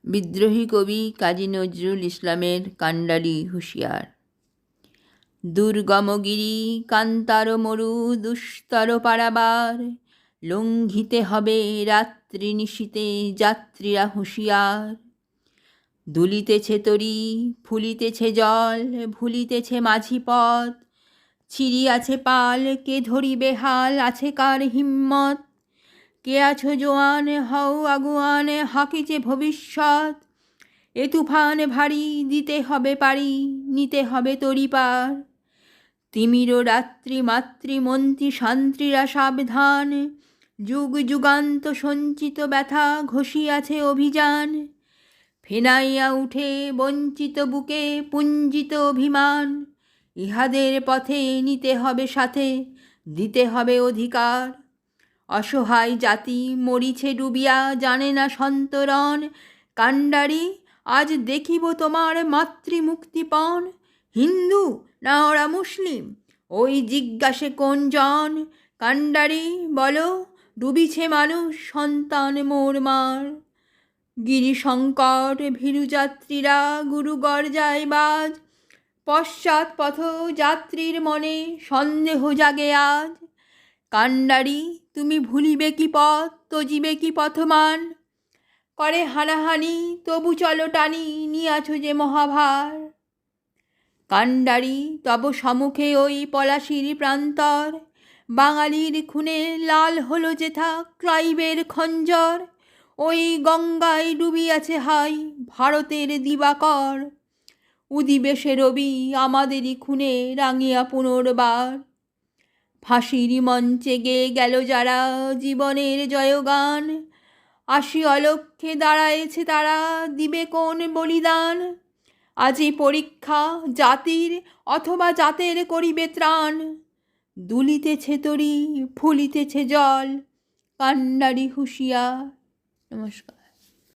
বিদ্রোহী কবি কাজী নজরুল ইসলামের কান্ডারি হুঁশিয়ার। দুর্গমগিরি কান্তার মরু দুস্তর পারাবার, লঙ্ঘিতে হবে রাত্রি নিশীতে যাত্রীরা হুঁশিয়ার। দুলিতেছে তরি ফুলিতেছে জল, ভুলিতেছে মাঝি পথ, ছিড়িয়াছে পাল কে ধরিবে হাল, আছে কার হিম্মত। কে আছো জোয়ান হও আগুয়ান, হাকিছে ভবিষ্যৎ। এ তুফান ভারী দিতে হবে পারি, নিতে হবে তরিপার। তিমির রাত্রি মাতৃমন্ত্রী শান্ত্রীরা সাবধান, যুগ যুগান্ত সঞ্চিত ব্যথা ঘষিয়াছে অভিযান। ফেনাইয়া উঠে বঞ্চিত বুকে পুঞ্জিত অভিমান, ইহাদের পথে নিতে হবে সাথে, দিতে হবে অধিকার। অসহায় জাতি মরিছে ডুবিয়া জানে না সন্তরণ, কান্ডারি আজ দেখিব তোমার মাতৃমুক্তিপণ। হিন্দু না ওরা মুসলিম ওই জিজ্ঞাসে কোন জন, কান্ডারি বলো ডুবিছে মানুষ সন্তান মোর মার। গিরিশঙ্কর ভীরুযাত্রীরা গুরু গর্জায় বাজ, পশ্চাৎ পথ যাত্রীর মনে সন্দেহ জাগে আজ। কান্ডারি তুমি ভুলিবে কি পথ, তজিবে কি পথমান, করে হানাহানি তবু চলো টানি নিয়াছো যে মহাভার। কান্ডারি তব সম্মুখে ওই পলাশির প্রান্তর, বাঙালির খুনে লাল হলো যেথা ক্লাইভের খঞ্জর। ওই গঙ্গায় ডুবিয়াছে হাই ভারতের দিবাকর, উদিবে সে রবি আমাদেরই খুনে রাঙিয়া পুনর্বার। ফাঁসির মঞ্চে গেয়ে গেল যারা জীবনের জয়গান, আসি অলক্ষ্যে দাঁড়ায়েছে তারা দিবে কোন বলিদান। আজি পরীক্ষা জাতির অথবা জাতের করিবে ত্রাণ, দুলিতেছে তরি ফুলিতেছে জল, কান্ডারি হুঁশিয়ার। নমস্কার।